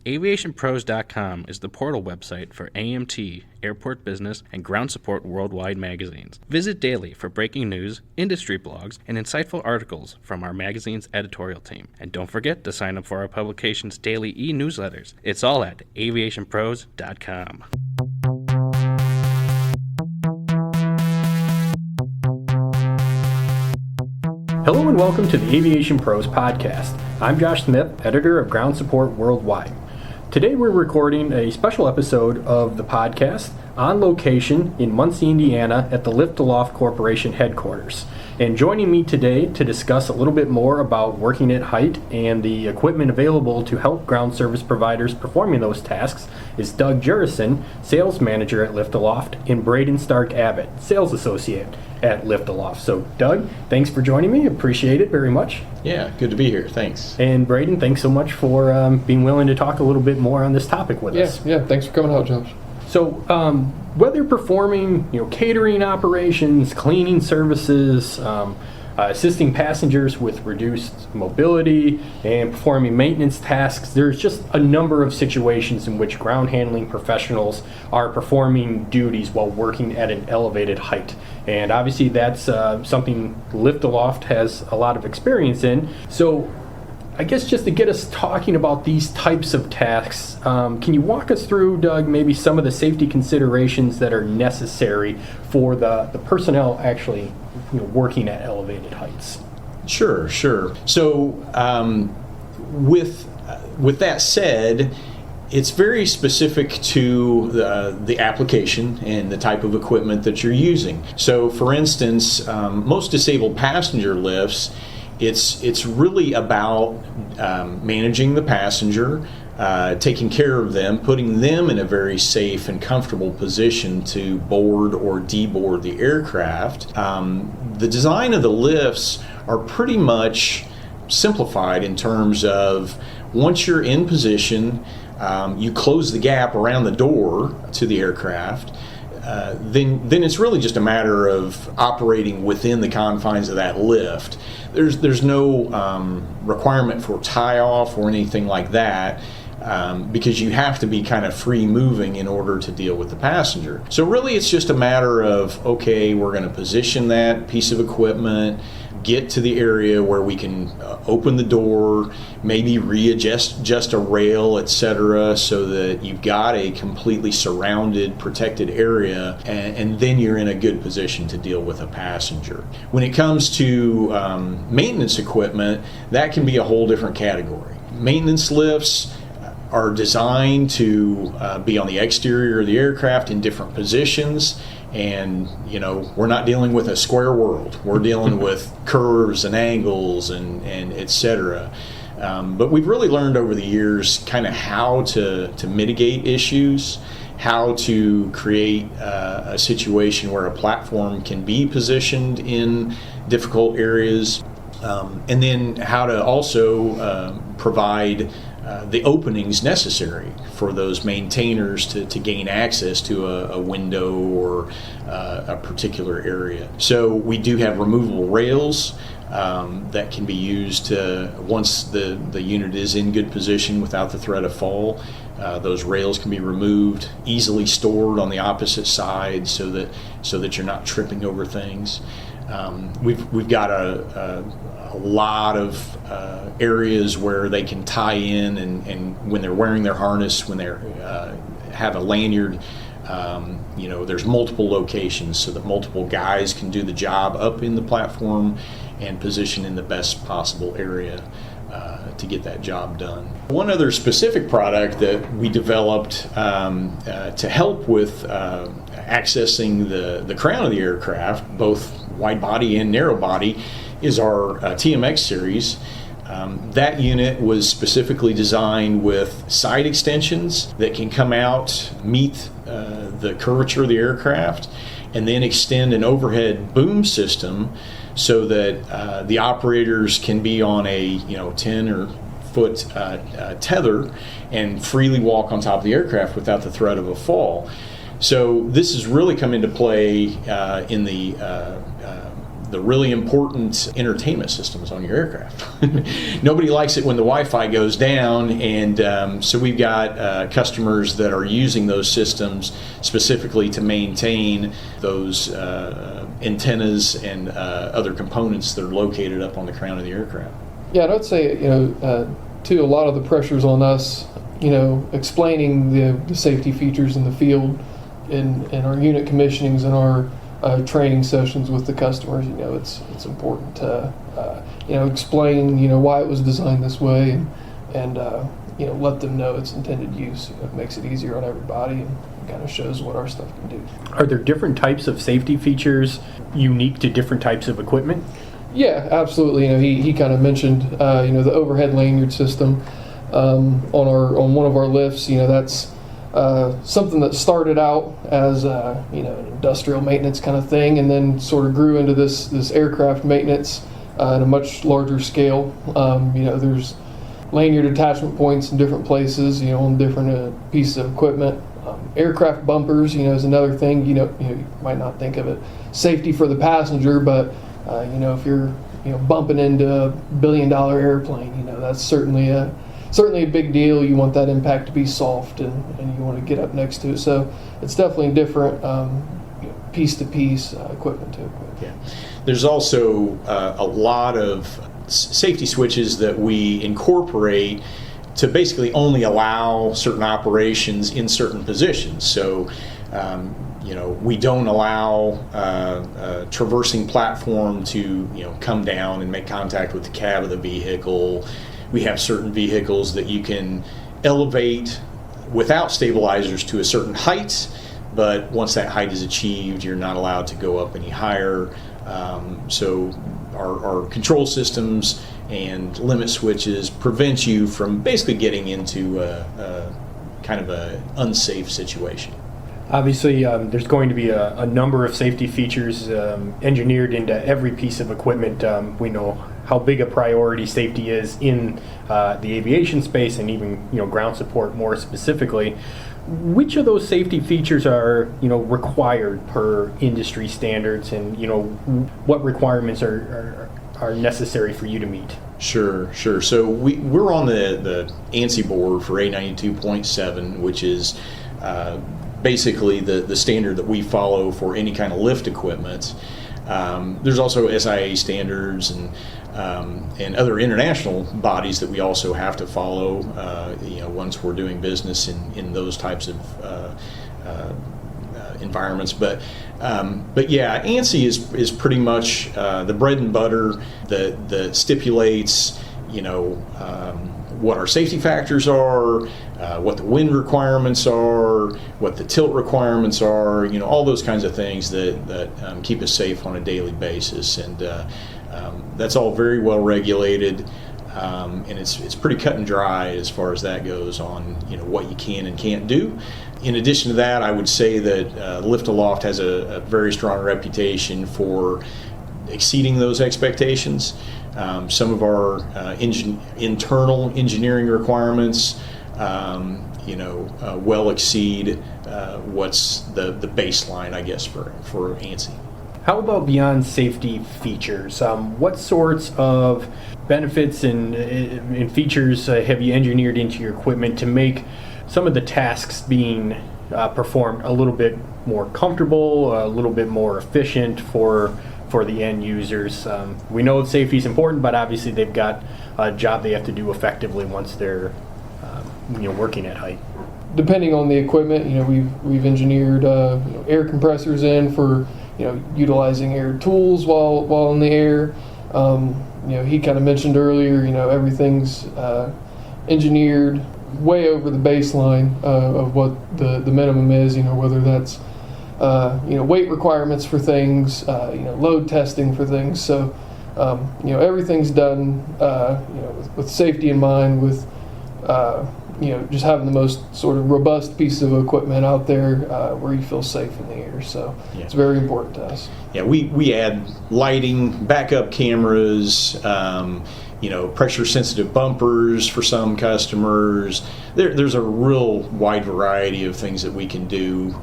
AviationPros.com is the portal website for AMT, Airport Business, and Ground Support Worldwide magazines. Visit daily for breaking news, industry blogs, and insightful articles from our magazine's editorial team. And don't forget to sign up for our publication's daily e-newsletters. It's all at AviationPros.com. Hello and welcome to the Aviation Pros podcast. I'm Josh Smith, editor of Ground Support Worldwide. Today we're recording a special episode of the podcast on location in Muncie, Indiana at the Lift-A-Loft Corporation headquarters. And joining me today to discuss a little bit more about working at height and the equipment available to help ground service providers performing those tasks is Doug Jeurissen, sales manager at Lift-A-Loft, and Braedon Stark-Abbott, sales associate at Lift-A-Loft. So Doug, thanks for joining me. Appreciate it very much. Yeah, good to be here. Thanks. And Braedon, thanks so much for being willing to talk a little bit more on this topic with us. Yeah, thanks for coming out, Josh. So whether performing catering operations, cleaning services, assisting passengers with reduced mobility, and performing maintenance tasks, there's just a number of situations in which ground handling professionals are performing duties while working at an elevated height. And obviously that's something Lift-A-Loft has a lot of experience in. So I guess just to get us talking about these types of tasks, can you walk us through, Doug, maybe some of the safety considerations that are necessary for the personnel actually working at elevated heights? Sure. So with that said, it's very specific to the application and the type of equipment that you're using. So for instance, most disabled passenger lifts, it's really about managing the passenger, taking care of them, putting them in a very safe and comfortable position to board or deboard the aircraft. The design of the lifts are pretty much simplified in terms of once you're in position, you close the gap around the door to the aircraft. Then it's really just a matter of operating within the confines of that lift. There's no requirement for tie-off or anything like that, because you have to be kind of free moving in order to deal with the passenger. So really it's just a matter of, okay, we're going to position that piece of equipment, get to the area where we can open the door, maybe readjust a rail, etc., so that you've got a completely surrounded, protected area, and then you're in a good position to deal with a passenger. When it comes to maintenance equipment, that can be a whole different category. Maintenance lifts are designed to be on the exterior of the aircraft in different positions. And we're not dealing with a square world. We're dealing with curves and angles and etc. But we've really learned over the years kind of how to mitigate issues, how to create a situation where a platform can be positioned in difficult areas, and then how to also provide the openings necessary for those maintainers to gain access to a window or a particular area. So we do have removable rails that can be used once the unit is in good position without the threat of fall. Those rails can be removed, easily stored on the opposite side so that you're not tripping over things. We've got a lot of areas where they can tie in, and when they're wearing their harness, when they have a lanyard, there's multiple locations so that multiple guys can do the job up in the platform and position in the best possible area to get that job done. One other specific product that we developed to help with accessing the crown of the aircraft, both wide body and narrow body, is our TMX series. That unit was specifically designed with side extensions that can come out, meet the curvature of the aircraft, and then extend an overhead boom system so that the operators can be on a 10 or foot tether and freely walk on top of the aircraft without the threat of a fall. So this has really come into play in the really important entertainment systems on your aircraft. Nobody likes it when the Wi-Fi goes down, and so we've got customers that are using those systems specifically to maintain those antennas and other components that are located up on the crown of the aircraft. Yeah, and I'd say, too, a lot of the pressure's on us, explaining the safety features in the field in our unit commissionings and our training sessions with the customers. It's important to explain why it was designed this way, and let them know its intended use. It makes it easier on everybody and kind of shows what our stuff can do. Are there different types of safety features unique to different types of equipment? Yeah, absolutely. He kind of mentioned the overhead lanyard system on one of our lifts. That's something that started out as an industrial maintenance kind of thing, and then sort of grew into this aircraft maintenance at a much larger scale. There's lanyard attachment points in different places, on different pieces of equipment. Aircraft bumpers, is another thing. You might not think of it safety for the passenger, but if you're bumping into a $1 billion airplane, that's certainly a big deal. You want that impact to be soft, and you want to get up next to it. So it's definitely different, piece to piece, equipment to equipment. Yeah. There's also a lot of safety switches that we incorporate to basically only allow certain operations in certain positions. So, we don't allow a traversing platform to, come down and make contact with the cab of the vehicle. We have certain vehicles that you can elevate without stabilizers to a certain height, but once that height is achieved, you're not allowed to go up any higher. So our control systems and limit switches prevent you from basically getting into a kind of an unsafe situation. Obviously, there's going to be a number of safety features engineered into every piece of equipment. We know how big a priority safety is in the aviation space, and even ground support more specifically. Which of those safety features are required per industry standards, and what requirements are necessary for you to meet? Sure. So we're on the ANSI board for A92.7, which is basically the standard that we follow for any kind of lift equipment. There's also SIA standards and other international bodies that we also have to follow. Once we're doing business in those types of environments. But yeah, ANSI is pretty much the bread and butter that stipulates what our safety factors are, what the wind requirements are, what the tilt requirements are, all those kinds of things that keep us safe on a daily basis. And that's all very well regulated, and it's pretty cut and dry as far as that goes on what you can and can't do. In addition to that, I would say that Lift-A-Loft has a very strong reputation for exceeding those expectations. Some of our internal engineering requirements, well exceed what's the baseline, I guess, for ANSI. How about beyond safety features? What sorts of benefits and features have you engineered into your equipment to make some of the tasks being performed a little bit more comfortable, a little bit more efficient for the end users? We know safety is important, but obviously they've got a job they have to do effectively once they're working at height. Depending on the equipment, we've engineered air compressors in for utilizing air tools while in the air. He kind of mentioned earlier, everything's engineered way over the baseline of what the minimum is, whether that's weight requirements for things, load testing for things. So everything's done with safety in mind, with just having the most sort of robust piece of equipment out there where you feel safe in the air. So yeah, it's very important to us. Yeah, we add lighting, backup cameras, pressure sensitive bumpers for some customers. There's a real wide variety of things that we can do.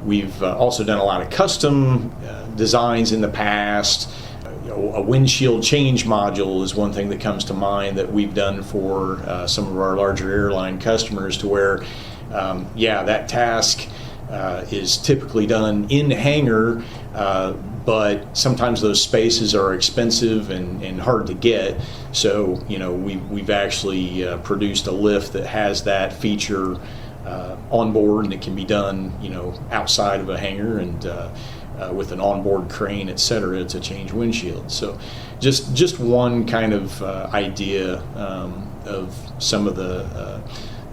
We've also done a lot of custom designs in the past. A windshield change module is one thing that comes to mind that we've done for some of our larger airline customers, to where, that task is typically done in hangar, but sometimes those spaces are expensive and hard to get. So, we've actually produced a lift that has that feature on board, and it can be done, outside of a hangar and with an onboard crane, et cetera, to change windshields. So just one kind of idea of some of the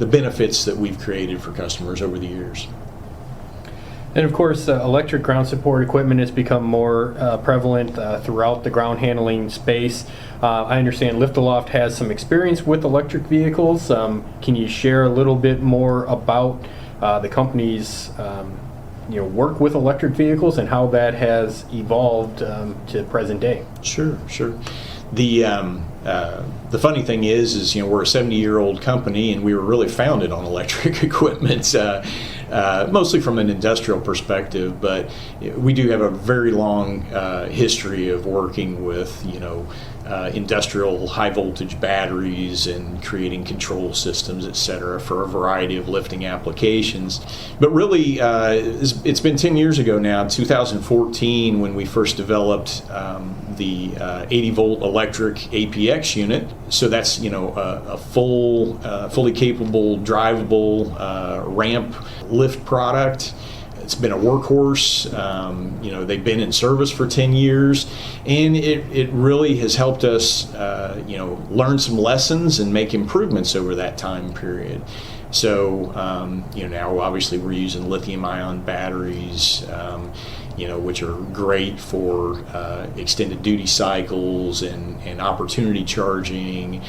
benefits that we've created for customers over the years. And of course, electric ground support equipment has become more prevalent throughout the ground handling space. I understand Lift-A-Loft has some experience with electric vehicles. Can you share a little bit more about the company's work with electric vehicles and how that has evolved to present day? Sure. The funny thing is we're a 70-year-old company, and we were really founded on electric equipment, mostly from an industrial perspective. But we do have a very long history of working with industrial high voltage batteries and creating control systems, et cetera, for a variety of lifting applications. But really, it's been 10 years ago now, 2014, when we first developed the 80 volt electric APX unit. So that's a fully capable, drivable ramp lift product. It's been a workhorse. They've been in service for 10 years, and it really has helped us, learn some lessons and make improvements over that time period. So, now obviously we're using lithium-ion batteries, which are great for extended duty cycles and opportunity charging.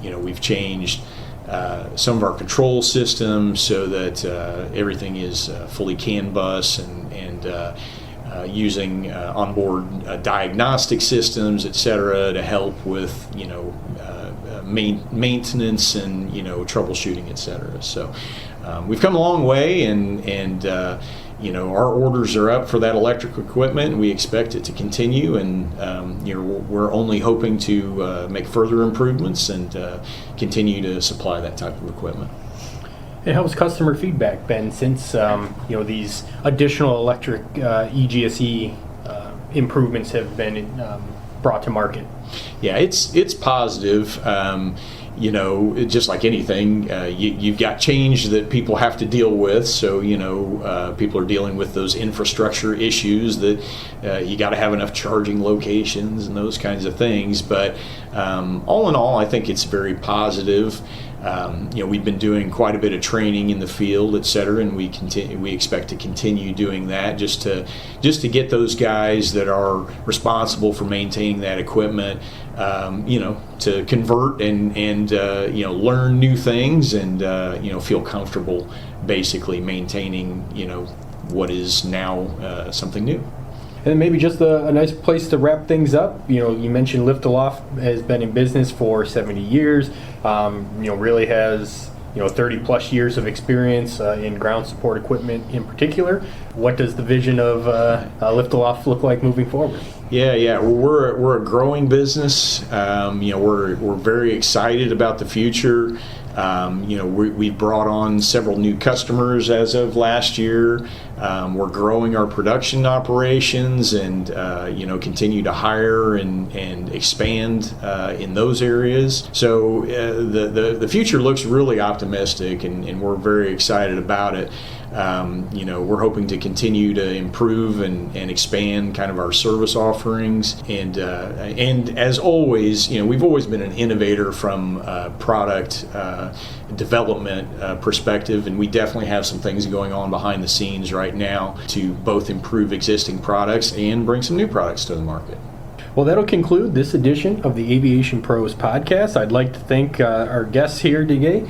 We've changed some of our control systems so that everything is fully CAN bus and using onboard diagnostic systems, et cetera, to help with maintenance and troubleshooting, et cetera. So we've come a long way, and our orders are up for that electric equipment. We expect it to continue, and we're only hoping to make further improvements and continue to supply that type of equipment. And how's customer feedback been since these additional electric EGSE improvements have been brought to market? Yeah, it's positive. Just like anything, you've got change that people have to deal with. So, people are dealing with those infrastructure issues that you got to have enough charging locations and those kinds of things. But all in all, I think it's very positive. We've been doing quite a bit of training in the field, et cetera, and we expect to continue doing that just to get those guys that are responsible for maintaining that equipment, to convert and learn new things and feel comfortable basically maintaining what is now something new. And maybe just a nice place to wrap things up. You mentioned Lift-A-Loft has been in business for 70 years. Really has 30 plus years of experience in ground support equipment in particular. What does the vision of Lift-A-Loft look like moving forward? Yeah. We're a growing business. We're very excited about the future. We brought on several new customers as of last year. We're growing our production operations and continue to hire and expand in those areas. So the future looks really optimistic, and we're very excited about it. We're hoping to continue to improve and expand kind of our service offerings, and as always, we've always been an innovator from product development perspective, and we definitely have some things going on behind the scenes right now to both improve existing products and bring some new products to the market. Well, that'll conclude this edition of the Aviation Pros podcast. I'd like to thank our guests here today,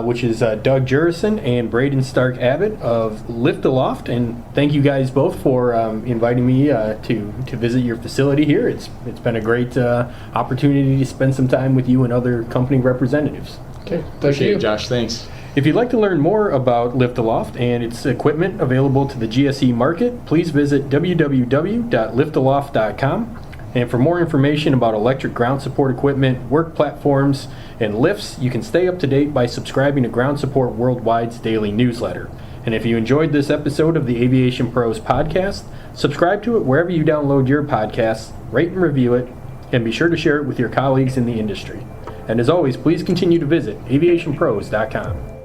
which is Doug Jeurissen and Braedon Stark-Abbott of Lift-A-Loft. And thank you guys both for inviting me to visit your facility here. It's been a great opportunity to spend some time with you and other company representatives. Okay, thank Appreciate you. it, Josh. Thanks. If you'd like to learn more about Lift-A-Loft and its equipment available to the GSE market, please visit www.lift-aloft.com. And for more information about electric ground support equipment, work platforms, and lifts, you can stay up to date by subscribing to Ground Support Worldwide's daily newsletter. And if you enjoyed this episode of the Aviation Pros podcast, subscribe to it wherever you download your podcasts, rate and review it, and be sure to share it with your colleagues in the industry. And as always, please continue to visit AviationPros.com.